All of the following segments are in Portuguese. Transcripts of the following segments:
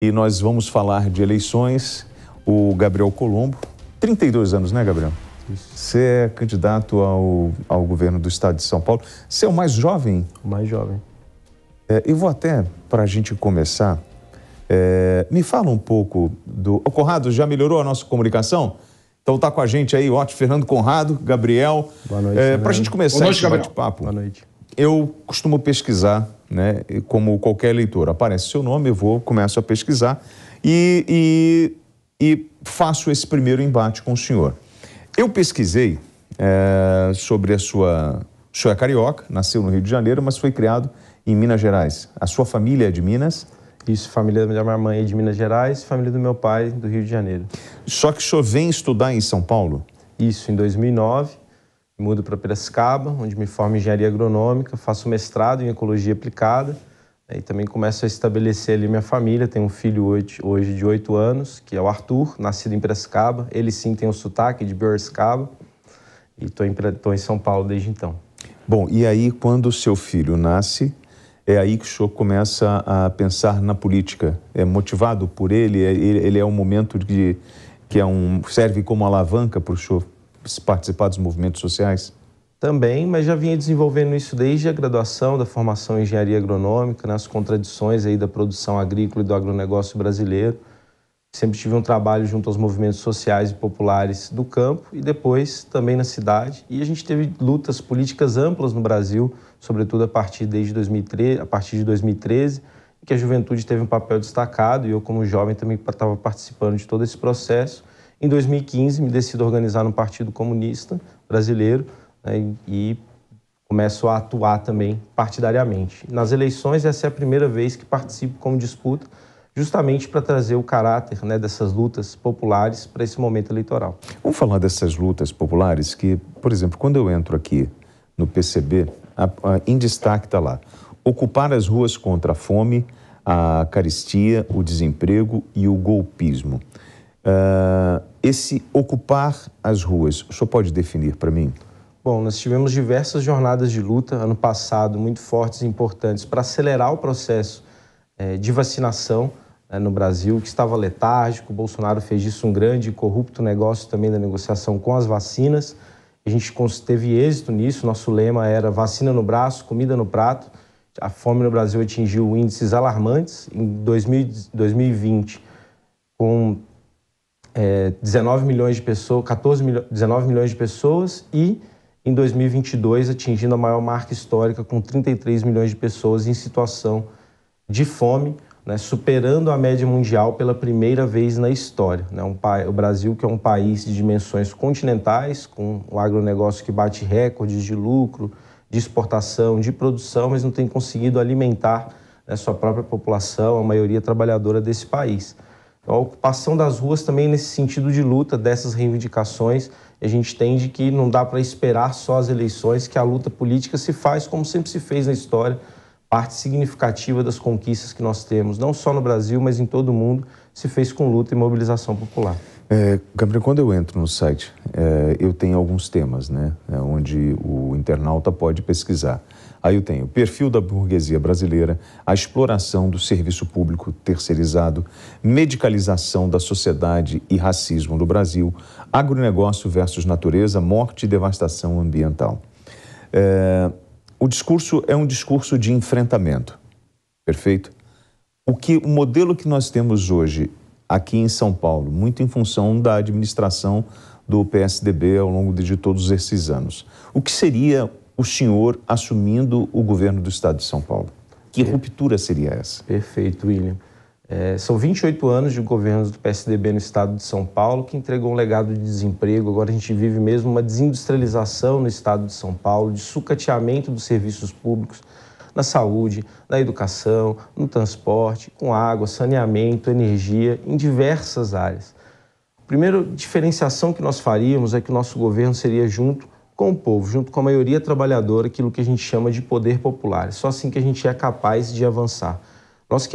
E nós vamos falar de eleições. O Gabriel Colombo, 32 anos, né, Gabriel? Isso. Você é candidato ao governo do estado de São Paulo. Você é o mais jovem? O mais jovem. Eu vou até, para a gente começar, me fala um pouco do... O Conrado, já melhorou a nossa comunicação? Então tá com a gente aí, ótimo, Fernando Conrado, Gabriel. Boa noite, para a gente começar esse bate-papo. Boa noite. Eu costumo pesquisar, né? Como qualquer leitor, aparece seu nome, começo a pesquisar e faço esse primeiro embate com o senhor. Eu pesquisei sobre a sua... O senhor é carioca, nasceu no Rio de Janeiro, mas foi criado em Minas Gerais. A sua família é de Minas? Isso, família da minha mãe é de Minas Gerais, família do meu pai do Rio de Janeiro. Só que o senhor vem estudar em São Paulo? Isso, em 2009, mudo para Piracicaba, onde me formo em engenharia agronômica, faço mestrado em ecologia aplicada e também começo a estabelecer ali minha família. Tenho um filho hoje de 8 anos, que é o Arthur, nascido em Piracicaba. Ele sim tem o sotaque de Piracicaba e estou em São Paulo desde então. Bom, e aí quando o seu filho nasce, é aí que o senhor começa a pensar na política? É motivado por ele? Ele é um momento que serve como alavanca para o senhor participar dos movimentos sociais? Também, mas já vinha desenvolvendo isso desde a graduação da formação em engenharia agronômica, nas contradições aí da produção agrícola e do agronegócio brasileiro. Sempre tive um trabalho junto aos movimentos sociais e populares do campo e depois também na cidade. E a gente teve lutas políticas amplas no Brasil, sobretudo a partir de 2013, em que a juventude teve um papel destacado e eu, como jovem, também estava participando de todo esse processo. Em 2015, me decido organizar no Partido Comunista Brasileiro, né, e começo a atuar também partidariamente. Nas eleições, essa é a primeira vez que participo como disputa, justamente para trazer o caráter, né, dessas lutas populares para esse momento eleitoral. Vamos falar dessas lutas populares que, por exemplo, quando eu entro aqui no PCB, em destaque está lá: ocupar as ruas contra a fome, a carestia, o desemprego e o golpismo. Esse ocupar as ruas, o senhor pode definir para mim? Bom, nós tivemos diversas jornadas de luta ano passado, muito fortes e importantes, para acelerar o processo de vacinação no Brasil, que estava letárgico. O Bolsonaro fez disso um grande e corrupto negócio também da negociação com as vacinas. A gente teve êxito nisso, nosso lema era vacina no braço, comida no prato. A fome no Brasil atingiu índices alarmantes. Em 2020, com 19 milhões de pessoas, 19 milhões de pessoas, e em 2022 atingindo a maior marca histórica com 33 milhões de pessoas em situação de fome, né, superando a média mundial pela primeira vez na história. Né? O Brasil, que é um país de dimensões continentais, com o agronegócio que bate recordes de lucro, de exportação, de produção, mas não tem conseguido alimentar, né, sua própria população, a maioria trabalhadora desse país. Então, a ocupação das ruas também nesse sentido de luta dessas reivindicações. A gente entende que não dá para esperar só as eleições, que a luta política se faz como sempre se fez na história. Parte significativa das conquistas que nós temos, não só no Brasil, mas em todo o mundo, se fez com luta e mobilização popular. Gabriel, quando eu entro no site, eu tenho alguns temas, né, onde o internauta pode pesquisar. Aí eu tenho o perfil da burguesia brasileira, a exploração do serviço público terceirizado, medicalização da sociedade e racismo no Brasil, agronegócio versus natureza, morte e devastação ambiental. O discurso é um discurso de enfrentamento, perfeito? O modelo que nós temos hoje aqui em São Paulo, muito em função da administração do PSDB ao longo de todos esses anos. O que seria o senhor assumindo o governo do estado de São Paulo? Que ruptura seria essa? Perfeito, William. São 28 anos de governos do PSDB no estado de São Paulo, que entregou um legado de desemprego. Agora a gente vive mesmo uma desindustrialização no estado de São Paulo, de sucateamento dos serviços públicos, na saúde, na educação, no transporte, com água, saneamento, energia, em diversas áreas. A primeira diferenciação que nós faríamos é que o nosso governo seria junto com o povo, junto com a maioria trabalhadora, aquilo que a gente chama de poder popular. É só assim que a gente é capaz de avançar. Nós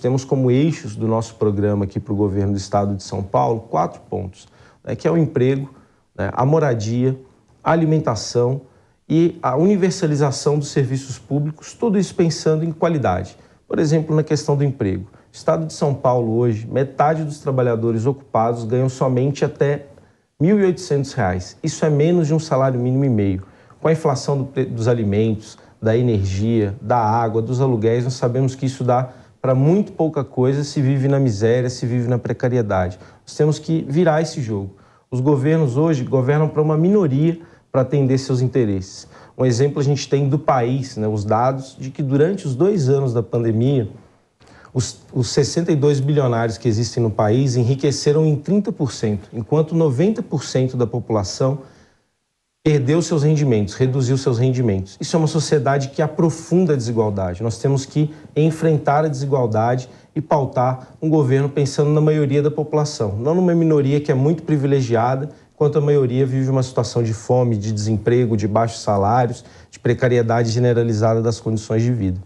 temos como eixos do nosso programa aqui para o governo do estado de São Paulo 4 pontos, né, que é o emprego, né, a moradia, a alimentação e a universalização dos serviços públicos, tudo isso pensando em qualidade. Por exemplo, na questão do emprego. Estado de São Paulo hoje, metade dos trabalhadores ocupados ganham somente até R$ 1.800. Isso é menos de um salário mínimo e meio. Com a inflação dos alimentos, da energia, da água, dos aluguéis, nós sabemos que isso dá para muito pouca coisa, se vive na miséria, se vive na precariedade. Nós temos que virar esse jogo. Os governos hoje governam para uma minoria para atender seus interesses. Um exemplo a gente tem do país, né, os dados de que durante os 2 anos da pandemia, os 62 bilionários que existem no país enriqueceram em 30%, enquanto 90% da população perdeu seus rendimentos, reduziu seus rendimentos. Isso é uma sociedade que aprofunda a desigualdade. Nós temos que enfrentar a desigualdade e pautar um governo pensando na maioria da população, não numa minoria que é muito privilegiada, enquanto a maioria vive uma situação de fome, de desemprego, de baixos salários, de precariedade generalizada das condições de vida.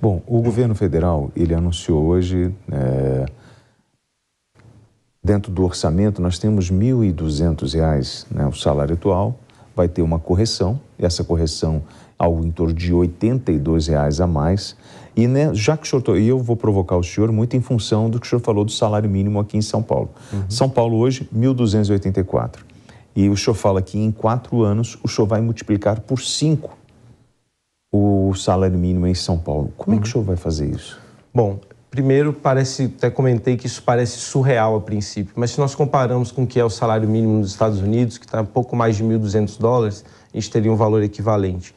Bom, o governo federal, ele anunciou hoje, dentro do orçamento, nós temos R$ 1.200, né, o salário atual, vai ter uma correção, essa correção algo em torno de R$ 82 a mais, e né, já que o senhor, e eu vou provocar o senhor muito em função do que o senhor falou do salário mínimo aqui em São Paulo. São Paulo hoje, 1.284, e o senhor fala que em 4 anos o senhor vai multiplicar por 5 o salário mínimo em São Paulo. Como é que o senhor vai fazer isso? Bom, primeiro, até comentei que isso parece surreal a princípio, mas se nós comparamos com o que é o salário mínimo nos Estados Unidos, que está um pouco mais de $1.200, a gente teria um valor equivalente.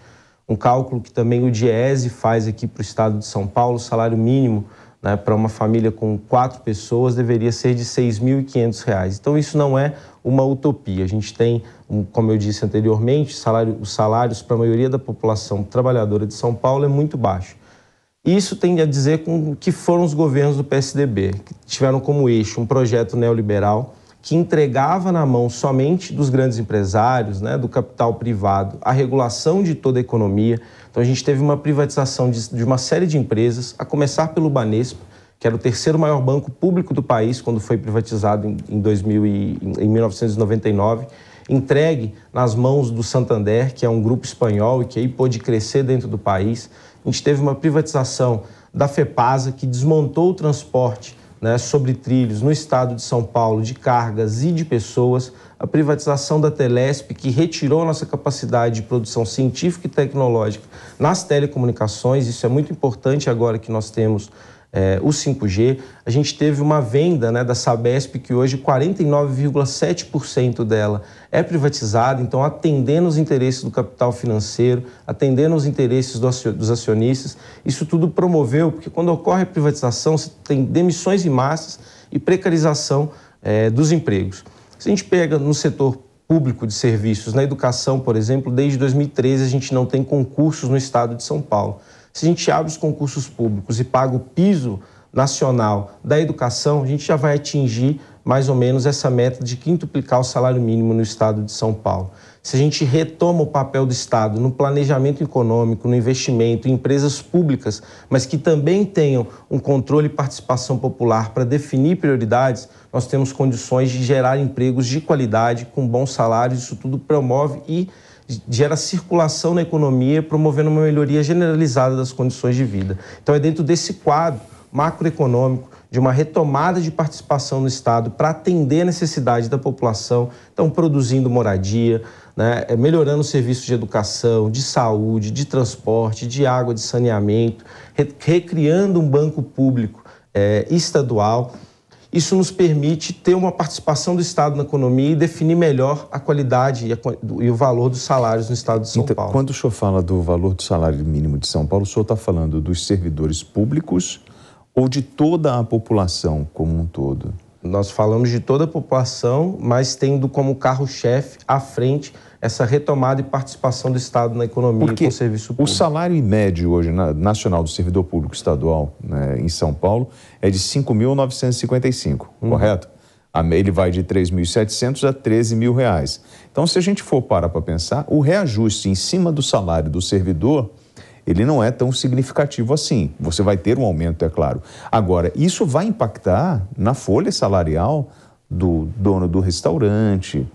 Um cálculo que também o Diese faz aqui para o estado de São Paulo, o salário mínimo, né, para uma família com 4 pessoas deveria ser de R$ 6.500. Então isso não é uma utopia. A gente tem, como eu disse anteriormente, os salários para a maioria da população trabalhadora de São Paulo é muito baixo. Isso tem a dizer com o que foram os governos do PSDB, que tiveram como eixo um projeto neoliberal que entregava na mão somente dos grandes empresários, né, do capital privado, a regulação de toda a economia. Então a gente teve uma privatização de uma série de empresas, a começar pelo Banespa, que era o 3º maior banco público do país quando foi privatizado em 1999, entregue nas mãos do Santander, que é um grupo espanhol e que aí pôde crescer dentro do país. A gente teve uma privatização da FEPASA, que desmontou o transporte, né, sobre trilhos no estado de São Paulo, de cargas e de pessoas. A privatização da Telesp, que retirou a nossa capacidade de produção científica e tecnológica nas telecomunicações. Isso é muito importante agora que nós temos o 5G. A gente teve uma venda, né, da Sabesp, que hoje 49,7% dela é privatizada, então atendendo os interesses do capital financeiro, atendendo os interesses dos acionistas. Isso tudo promoveu, porque quando ocorre a privatização, você tem demissões em massas e precarização dos empregos. Se a gente pega no setor público de serviços, na educação, por exemplo, desde 2013 a gente não tem concursos no estado de São Paulo. Se a gente abre os concursos públicos e paga o piso nacional da educação, a gente já vai atingir mais ou menos essa meta de quintuplicar o salário mínimo no estado de São Paulo. Se a gente retoma o papel do Estado no planejamento econômico, no investimento em empresas públicas, mas que também tenham um controle e participação popular para definir prioridades, nós temos condições de gerar empregos de qualidade, com bons salários. Isso tudo promove e gera circulação na economia, promovendo uma melhoria generalizada das condições de vida. Então é dentro desse quadro macroeconômico de uma retomada de participação no Estado para atender a necessidade da população, então produzindo moradia, né, melhorando os serviços de educação, de saúde, de transporte, de água, de saneamento, recriando um banco público estadual. Isso nos permite ter uma participação do Estado na economia e definir melhor a qualidade e o valor dos salários no Estado de São Paulo. Quando o senhor fala do valor do salário mínimo de São Paulo, o senhor está falando dos servidores públicos ou de toda a população como um todo? Nós falamos de toda a população, mas tendo como carro-chefe à frente essa retomada e participação do Estado na economia e com o serviço público. O salário médio hoje nacional do servidor público estadual, né, em São Paulo é de R$ 5.955, correto? Ele vai de R$ 3.700 a R$ 13.000. Então, se a gente for parar para pensar, o reajuste em cima do salário do servidor, ele não é tão significativo assim. Você vai ter um aumento, é claro. Agora, isso vai impactar na folha salarial do dono do restaurante,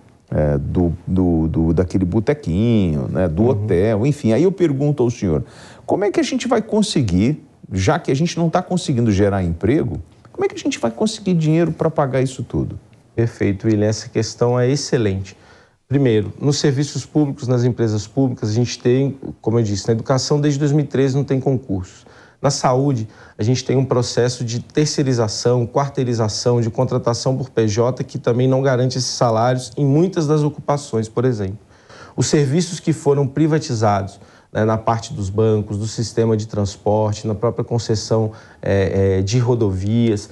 daquele botequinho, né, do hotel, enfim. Aí eu pergunto ao senhor, como é que a gente vai conseguir já que a gente não está conseguindo gerar emprego, como é que a gente vai conseguir dinheiro para pagar isso tudo? Perfeito, William. Essa questão é excelente. Primeiro, nos serviços públicos, nas empresas públicas, a gente tem, como eu disse, na educação desde 2013 não tem concursos. Na saúde, a gente tem um processo de terceirização, quarteirização, de contratação por PJ que também não garante esses salários em muitas das ocupações, por exemplo. Os serviços que foram privatizados, né, na parte dos bancos, do sistema de transporte, na própria concessão de rodovias,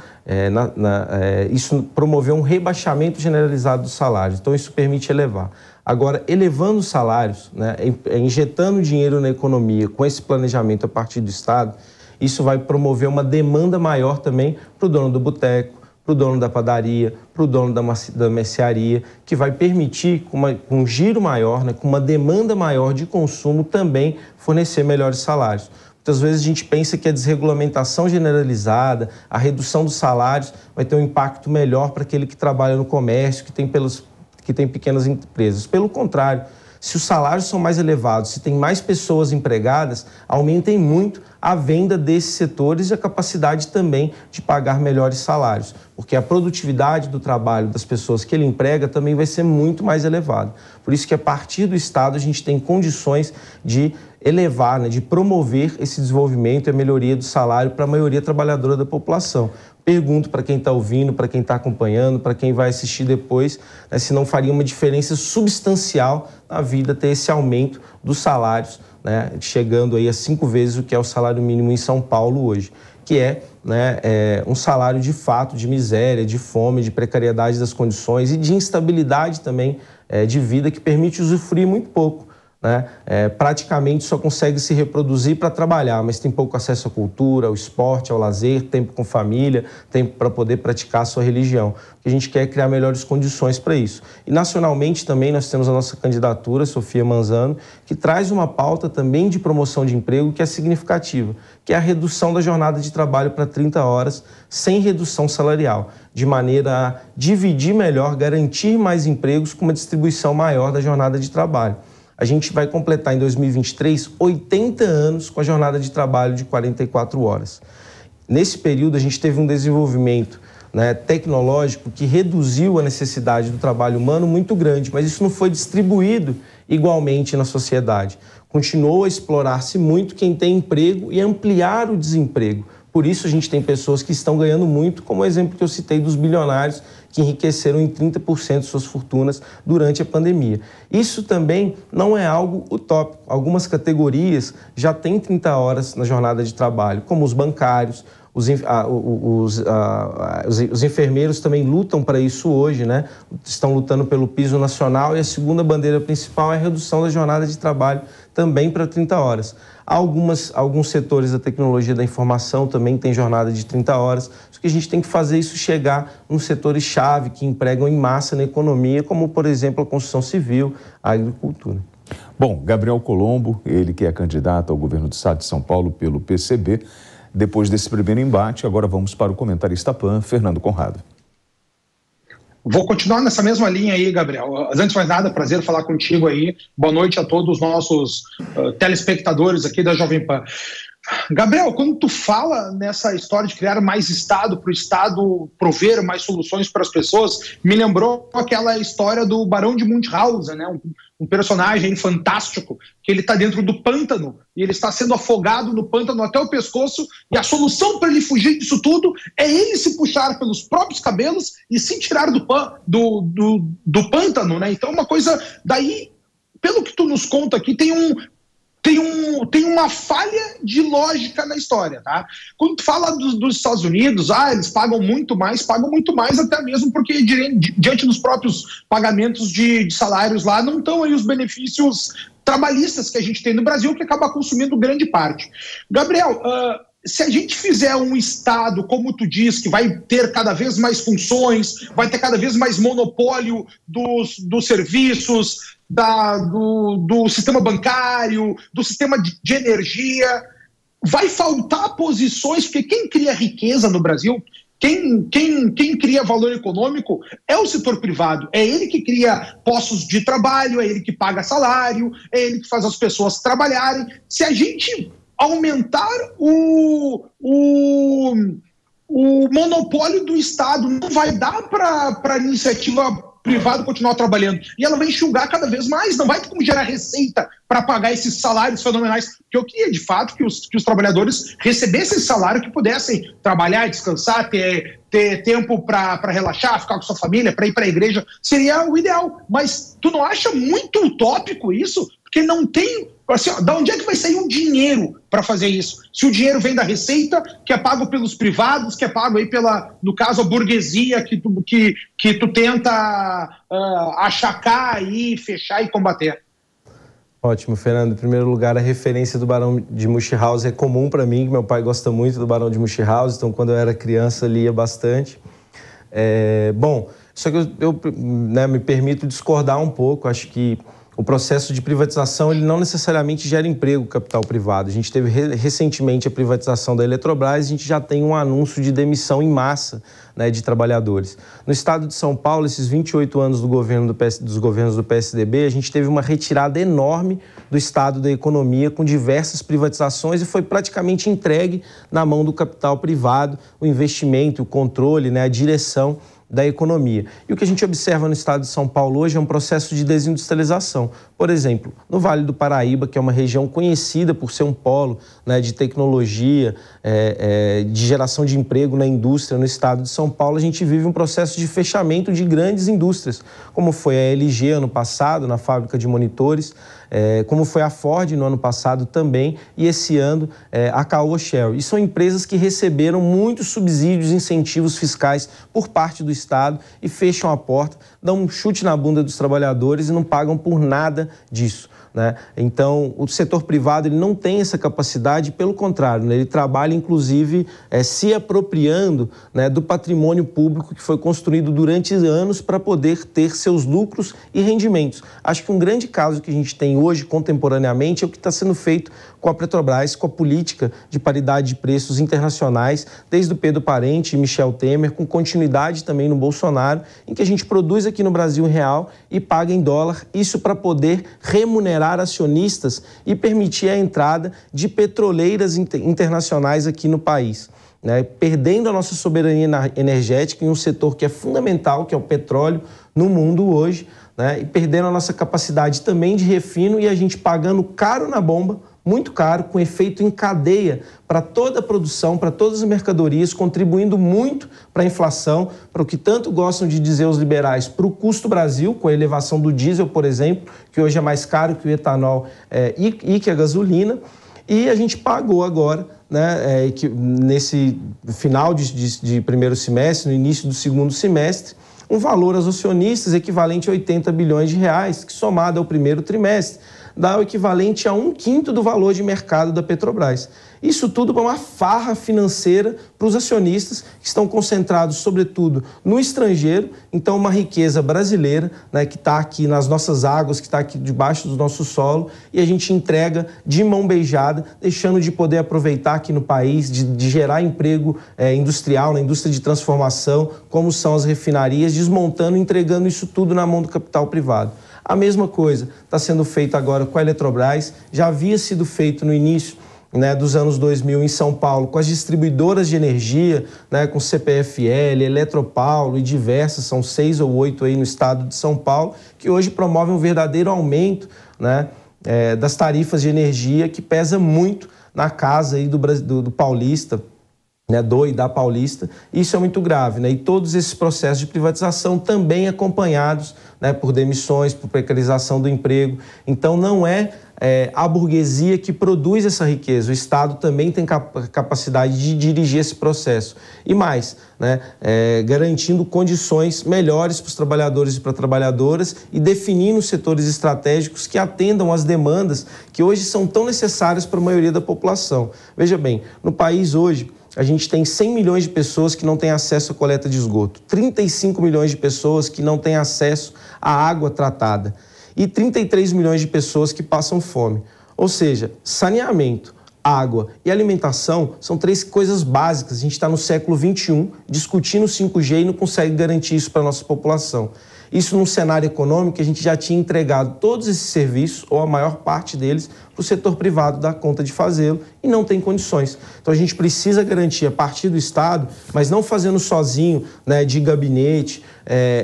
isso promoveu um rebaixamento generalizado dos salários, então isso permite elevar. Agora, elevando os salários, né, injetando dinheiro na economia com esse planejamento a partir do Estado, isso vai promover uma demanda maior também para o dono do boteco, para o dono da padaria, para o dono da mercearia, que vai permitir, com um giro maior, né, com uma demanda maior de consumo, também fornecer melhores salários. Muitas vezes a gente pensa que a desregulamentação generalizada, a redução dos salários, vai ter um impacto melhor para aquele que trabalha no comércio, que tem pequenas empresas. Pelo contrário, se os salários são mais elevados, se tem mais pessoas empregadas, aumentem muito a venda desses setores e a capacidade também de pagar melhores salários, porque a produtividade do trabalho das pessoas que ele emprega também vai ser muito mais elevada. Por isso que a partir do Estado a gente tem condições de elevar, né, de promover esse desenvolvimento e a melhoria do salário para a maioria trabalhadora da população. Pergunto para quem está ouvindo, para quem está acompanhando, para quem vai assistir depois, né, se não faria uma diferença substancial na vida ter esse aumento dos salários, né, chegando aí a 5 vezes o que é o salário mínimo em São Paulo hoje, que é um salário de fato de miséria, de fome, de precariedade das condições e de instabilidade também de vida que permite usufruir muito pouco. Né? Praticamente só consegue se reproduzir para trabalhar, mas tem pouco acesso à cultura, ao esporte, ao lazer, tempo com família, tempo para poder praticar a sua religião. O que a gente quer é criar melhores condições para isso. E nacionalmente também nós temos a nossa candidatura, Sofia Manzano, que traz uma pauta também de promoção de emprego que é significativa, que é a redução da jornada de trabalho para 30 horas, sem redução salarial, de maneira a dividir melhor, garantir mais empregos com uma distribuição maior da jornada de trabalho. A gente vai completar em 2023 80 anos com a jornada de trabalho de 44 horas. Nesse período, a gente teve um desenvolvimento, né, tecnológico que reduziu a necessidade do trabalho humano muito grande, mas isso não foi distribuído igualmente na sociedade. Continuou a explorar-se muito quem tem emprego e ampliar o desemprego. Por isso, a gente tem pessoas que estão ganhando muito, como o exemplo que eu citei dos bilionários, que enriqueceram em 30% de suas fortunas durante a pandemia. Isso também não é algo utópico. Algumas categorias já têm 30 horas na jornada de trabalho, como os bancários, os enfermeiros também lutam para isso hoje, né? Estão lutando pelo piso nacional e a segunda bandeira principal é a redução da jornada de trabalho também para 30 horas. Alguns setores da tecnologia da informação também têm jornada de 30 horas, só que a gente tem que fazer isso chegar nos setores-chave que empregam em massa na economia, como, por exemplo, a construção civil, a agricultura. Bom, Gabriel Colombo, ele que é candidato ao governo do estado de São Paulo pelo PCB, depois desse primeiro embate, agora vamos para o comentarista PAN, Fernando Conrado. Vou continuar nessa mesma linha aí, Gabriel. Antes de mais nada, prazer falar contigo aí. Boa noite a todos os nossos telespectadores aqui da Jovem Pan. Gabriel, quando tu fala nessa história de criar mais Estado, para o Estado prover mais soluções para as pessoas, me lembrou aquela história do Barão de Munchausen, né? Um personagem fantástico, que ele está dentro do pântano e ele está sendo afogado no pântano até o pescoço, e a solução para ele fugir disso tudo é ele se puxar pelos próprios cabelos e se tirar do pântano, né? Então, uma coisa daí, pelo que tu nos conta aqui, tem uma falha de lógica na história, tá? Quando tu fala dos Estados Unidos, eles pagam muito mais até mesmo porque diante dos próprios pagamentos de salários lá não estão aí os benefícios trabalhistas que a gente tem no Brasil, que acaba consumindo grande parte. Gabriel, se a gente fizer um Estado, como tu diz, que vai ter cada vez mais funções, vai ter cada vez mais monopólio dos serviços, do sistema bancário, do sistema de energia, vai faltar posições, porque quem cria riqueza no Brasil, quem cria valor econômico é o setor privado, é ele que cria postos de trabalho, é ele que paga salário, é ele que faz as pessoas trabalharem. Se a gente aumentar o monopólio do Estado. Não vai dar para a iniciativa privada continuar trabalhando. E ela vai enxugar cada vez mais, não vai ter como gerar receita para pagar esses salários fenomenais. Porque eu queria, de fato, que os trabalhadores recebessem esse salário, que pudessem trabalhar, descansar, ter tempo para relaxar, ficar com sua família, para ir para a igreja. Seria o ideal. Mas tu não acha muito utópico isso? Porque não tem... Assim, da onde é que vai sair o dinheiro para fazer isso? Se o dinheiro vem da receita, que é pago pelos privados, que é pago aí pela, no caso, a burguesia que tu tenta achacar e fechar e combater. Ótimo, Fernando. Em primeiro lugar, a referência do Barão de Munchausen é comum para mim, que meu pai gosta muito do Barão de Munchausen, então quando eu era criança lia bastante. Bom, só que eu me permito discordar um pouco, acho que o processo de privatização ele não necessariamente gera emprego capital privado. A gente teve recentemente a privatização da Eletrobras, a gente já tem um anúncio de demissão em massa, né, de trabalhadores. No estado de São Paulo, esses 28 anos dos governos do PSDB, a gente teve uma retirada enorme do estado da economia com diversas privatizações e foi praticamente entregue na mão do capital privado o investimento, o controle, né, a direção da economia. E o que a gente observa no estado de São Paulo hoje é um processo de desindustrialização. Por exemplo, no Vale do Paraíba, que é uma região conhecida por ser um polo, né, de tecnologia, de geração de emprego na indústria no estado de São Paulo, a gente vive um processo de fechamento de grandes indústrias, como foi a LG ano passado, na fábrica de monitores, como foi a Ford no ano passado também, e esse ano a Caoa Shell. E são empresas que receberam muitos subsídios e incentivos fiscais por parte do Estado e fecham a porta, dão um chute na bunda dos trabalhadores e não pagam por nada disso, né? Então, o setor privado ele não tem essa capacidade, pelo contrário, né? Ele trabalha, inclusive, se apropriando, né, do patrimônio público que foi construído durante anos para poder ter seus lucros e rendimentos. Acho que um grande caso que a gente tem hoje, contemporaneamente, é o que está sendo feito com a Petrobras, com a política de paridade de preços internacionais, desde o Pedro Parente e Michel Temer, com continuidade também no Bolsonaro, em que a gente produz aqui no Brasil em real e paga em dólar, isso para poder remunerar acionistas e permitir a entrada de petroleiras internacionais aqui no país, né? Perdendo a nossa soberania energética em um setor que é fundamental, que é o petróleo no mundo hoje, né? E perdendo a nossa capacidade também de refino e a gente pagando caro na bomba, muito caro, com efeito em cadeia para toda a produção, para todas as mercadorias, contribuindo muito para a inflação, para o que tanto gostam de dizer os liberais, para o custo Brasil, com a elevação do diesel, por exemplo, que hoje é mais caro que o etanol e que a gasolina. E a gente pagou agora, né, nesse final de primeiro semestre, no início do segundo semestre, um valor aos acionistas equivalente a 80 bilhões de reais, que somado ao primeiro trimestre, dá o equivalente a 1/5 do valor de mercado da Petrobras. Isso tudo para uma farra financeira para os acionistas que estão concentrados, sobretudo, no estrangeiro. Então, uma riqueza brasileira, né, que está aqui nas nossas águas, que está aqui debaixo do nosso solo, e a gente entrega de mão beijada, deixando de poder aproveitar aqui no país, de gerar emprego industrial, na indústria de transformação, como são as refinarias, desmontando e entregando isso tudo na mão do capital privado. A mesma coisa está sendo feito agora com a Eletrobras, já havia sido feito no início, né, dos anos 2000 em São Paulo, com as distribuidoras de energia, né, com CPFL, Eletropaulo e diversas, são 6 ou 8 aí no estado de São Paulo, que hoje promovem um verdadeiro aumento, né, das tarifas de energia, que pesa muito na casa aí do paulista, né, do e da Paulista. Isso é muito grave, né? E todos esses processos de privatização também acompanhados, né, por demissões, por precarização do emprego. Então, não é a burguesia que produz essa riqueza. O Estado também tem capacidade de dirigir esse processo. E mais, né, garantindo condições melhores para os trabalhadores e para trabalhadoras e definindo setores estratégicos que atendam às demandas que hoje são tão necessárias para a maioria da população. Veja bem, no país hoje, a gente tem 100 milhões de pessoas que não têm acesso à coleta de esgoto, 35 milhões de pessoas que não têm acesso à água tratada e 33 milhões de pessoas que passam fome. Ou seja, saneamento, água e alimentação são 3 coisas básicas. A gente está no século XXI discutindo 5G e não consegue garantir isso para a nossa população. Isso num cenário econômico que a gente já tinha entregado todos esses serviços, ou a maior parte deles, para o setor privado dar conta de fazê-lo e não tem condições. Então a gente precisa garantir a partir do Estado, mas não fazendo sozinho, né, de gabinete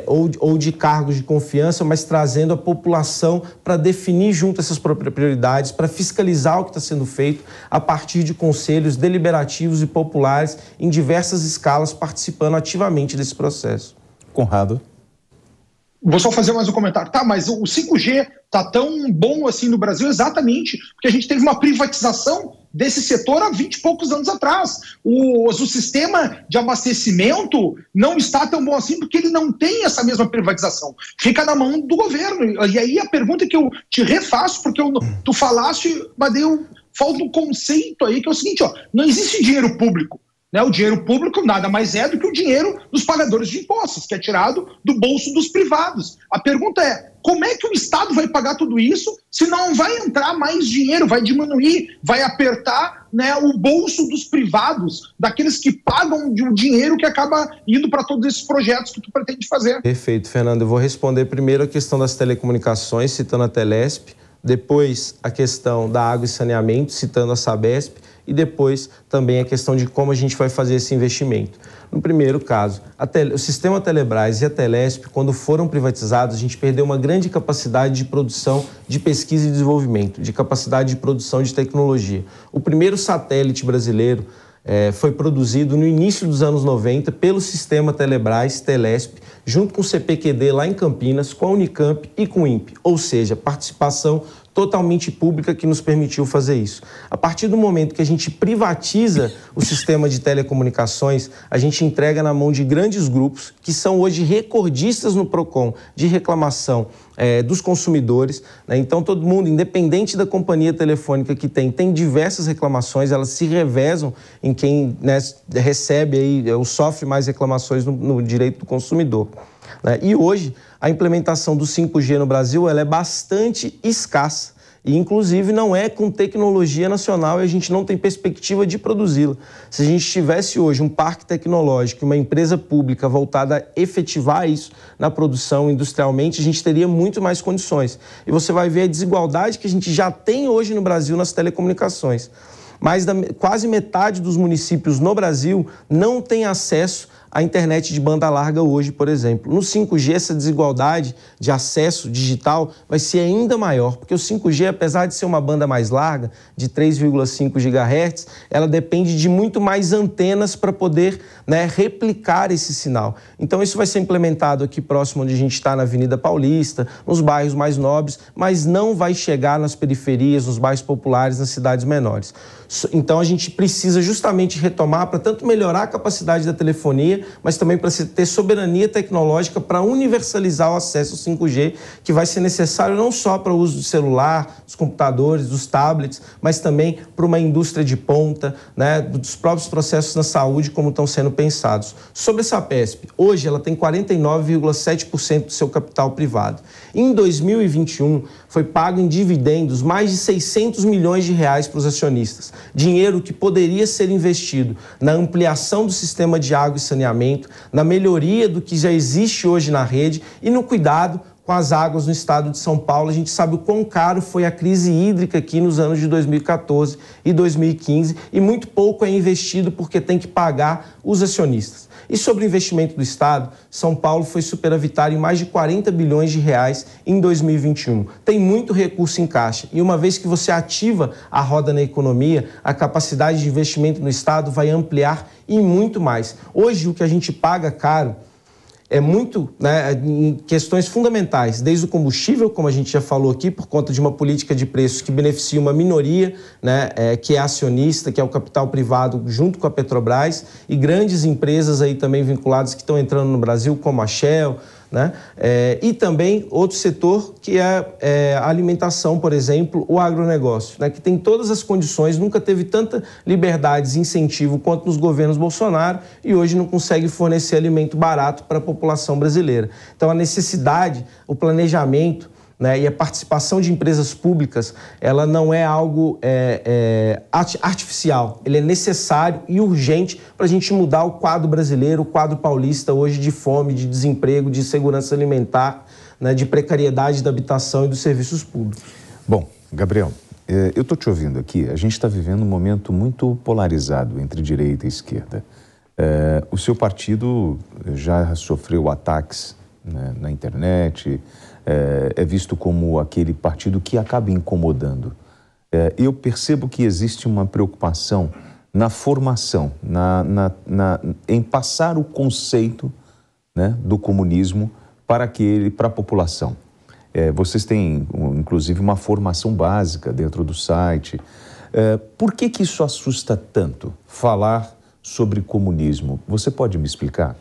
ou de cargos de confiança, mas trazendo a população para definir junto essas prioridades, para fiscalizar o que está sendo feito a partir de conselhos deliberativos e populares em diversas escalas, participando ativamente desse processo. Conrado. Vou só fazer mais um comentário. Tá, mas o 5G tá tão bom assim no Brasil exatamente porque a gente teve uma privatização desse setor há 20 e poucos anos atrás. O sistema de abastecimento não está tão bom assim porque ele não tem essa mesma privatização. Fica na mão do governo. E aí a pergunta que eu te refaço, porque tu falaste, mas eu falta um conceito aí que é o seguinte, ó, não existe dinheiro público. O dinheiro público nada mais é do que o dinheiro dos pagadores de impostos, que é tirado do bolso dos privados. A pergunta é, como é que o Estado vai pagar tudo isso se não vai entrar mais dinheiro, vai diminuir, vai apertar, né, o bolso dos privados, daqueles que pagam o dinheiro que acaba indo para todos esses projetos que tu pretende fazer? Perfeito, Fernando. Eu vou responder primeiro a questão das telecomunicações, citando a Telesp, depois a questão da água e saneamento, citando a Sabesp, e depois também a questão de como a gente vai fazer esse investimento. No primeiro caso, o sistema Telebrás e a Telesp, quando foram privatizados, a gente perdeu uma grande capacidade de produção de pesquisa e desenvolvimento, de capacidade de produção de tecnologia. O primeiro satélite brasileiro foi produzido no início dos anos 90 pelo sistema Telebrás, Telesp, junto com o CPQD lá em Campinas, com a Unicamp e com o INPE, ou seja, participação totalmente pública que nos permitiu fazer isso. A partir do momento que a gente privatiza o sistema de telecomunicações, a gente entrega na mão de grandes grupos que são hoje recordistas no PROCON de reclamação dos consumidores, né? Então todo mundo, independente da companhia telefônica que tem diversas reclamações, elas se revezam em quem, né, recebe aí, ou sofre mais reclamações no direito do consumidor. E hoje, a implementação do 5G no Brasil ela é bastante escassa e, inclusive, não é com tecnologia nacional e a gente não tem perspectiva de produzi-la. Se a gente tivesse hoje um parque tecnológico, uma empresa pública voltada a efetivar isso na produção industrialmente, a gente teria muito mais condições. E você vai ver a desigualdade que a gente já tem hoje no Brasil nas telecomunicações. Mais quase metade dos municípios no Brasil não tem acesso à internet de banda larga hoje, por exemplo. No 5G, essa desigualdade de acesso digital vai ser ainda maior, porque o 5G, apesar de ser uma banda mais larga, de 3,5 GHz, ela depende de muito mais antenas para poder, né, replicar esse sinal. Então, isso vai ser implementado aqui próximo onde a gente está, na Avenida Paulista, nos bairros mais nobres, mas não vai chegar nas periferias, nos bairros populares, nas cidades menores. Então, a gente precisa justamente retomar para tanto melhorar a capacidade da telefonia, mas também para ter soberania tecnológica para universalizar o acesso ao 5G, que vai ser necessário não só para o uso do celular, dos computadores, dos tablets, mas também para uma indústria de ponta, né, dos próprios processos na saúde, como estão sendo pensados. Sobre essa Sabesp, hoje ela tem 49,7% do seu capital privado. Em 2021, foi pago em dividendos mais de 600 milhões de reais para os acionistas. Dinheiro que poderia ser investido na ampliação do sistema de água e saneamento, na melhoria do que já existe hoje na rede e no cuidado com as águas no estado de São Paulo. A gente sabe o quão caro foi a crise hídrica aqui nos anos de 2014 e 2015 e muito pouco é investido porque tem que pagar os acionistas. E sobre o investimento do Estado, São Paulo foi superavitário em mais de 40 bilhões de reais em 2021. Tem muito recurso em caixa e uma vez que você ativa a roda na economia, a capacidade de investimento no Estado vai ampliar e muito mais. Hoje, o que a gente paga caro é muito, né, em questões fundamentais, desde o combustível, como a gente já falou aqui, por conta de uma política de preços que beneficia uma minoria, né, que é acionista, que é o capital privado, junto com a Petrobras, e grandes empresas aí também vinculadas que estão entrando no Brasil, como a Shell, né? E também outro setor que é a alimentação, por exemplo, o agronegócio, né? Que tem todas as condições, nunca teve tanta liberdade e incentivo quanto nos governos Bolsonaro e hoje não consegue fornecer alimento barato para a população brasileira. Então a necessidade, o planejamento, né, e a participação de empresas públicas, ela não é algo artificial, ele é necessário e urgente para a gente mudar o quadro brasileiro, o quadro paulista hoje de fome, de desemprego, de segurança alimentar, né, de precariedade da habitação e dos serviços públicos. Bom, Gabriel, eu estou te ouvindo aqui, a gente está vivendo um momento muito polarizado entre direita e esquerda. O seu partido já sofreu ataques, né, na internet, é visto como aquele partido que acaba incomodando. Eu percebo que existe uma preocupação na formação, em passar o conceito, né, do comunismo para a população. Vocês têm, inclusive, uma formação básica dentro do site. Por que isso assusta tanto, falar sobre comunismo? Você pode me explicar?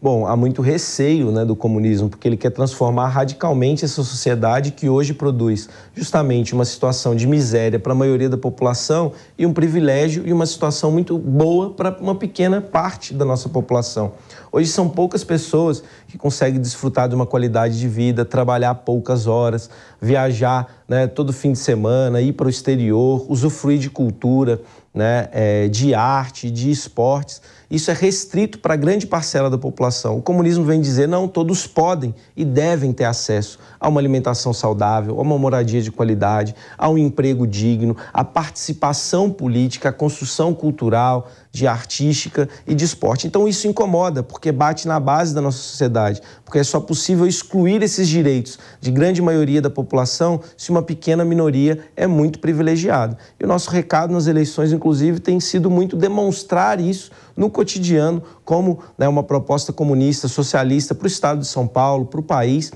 Bom, há muito receio, né, do comunismo, porque ele quer transformar radicalmente essa sociedade que hoje produz justamente uma situação de miséria para a maioria da população e um privilégio e uma situação muito boa para uma pequena parte da nossa população. Hoje são poucas pessoas que conseguem desfrutar de uma qualidade de vida, trabalhar poucas horas, viajar, né, todo fim de semana, ir para o exterior, usufruir de cultura, né, de arte, de esportes. Isso é restrito para grande parcela da população. O comunismo vem dizer, não, todos podem e devem ter acesso a uma alimentação saudável, a uma moradia de qualidade, a um emprego digno, a participação política, a construção cultural, de artística e de esporte. Então isso incomoda, porque bate na base da nossa sociedade, porque é só possível excluir esses direitos de grande maioria da população se uma pequena minoria é muito privilegiada. E o nosso recado nas eleições, inclusive, tem sido muito demonstrar isso no cotidiano, como, né, uma proposta comunista, socialista para o estado de São Paulo, para o país,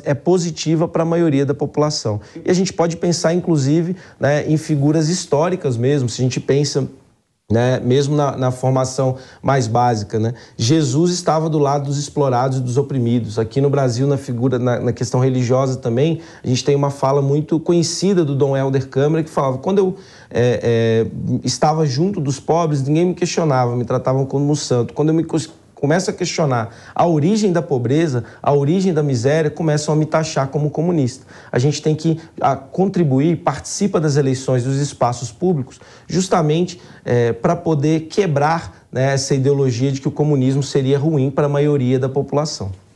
é positiva para a maioria da população. E a gente pode pensar, inclusive, né, em figuras históricas mesmo, se a gente pensa, né, mesmo na formação mais básica, né? Jesus estava do lado dos explorados e dos oprimidos. Aqui no Brasil, na questão religiosa também, a gente tem uma fala muito conhecida do Dom Helder Câmara, que falava, quando eu estava junto dos pobres, ninguém me questionava, me tratavam como santo. Quando eu começo a questionar a origem da pobreza, a origem da miséria, começam a me taxar como comunista. A gente tem que contribuir, participa das eleições, dos espaços públicos, justamente para poder quebrar, né, essa ideologia de que o comunismo seria ruim para a maioria da população.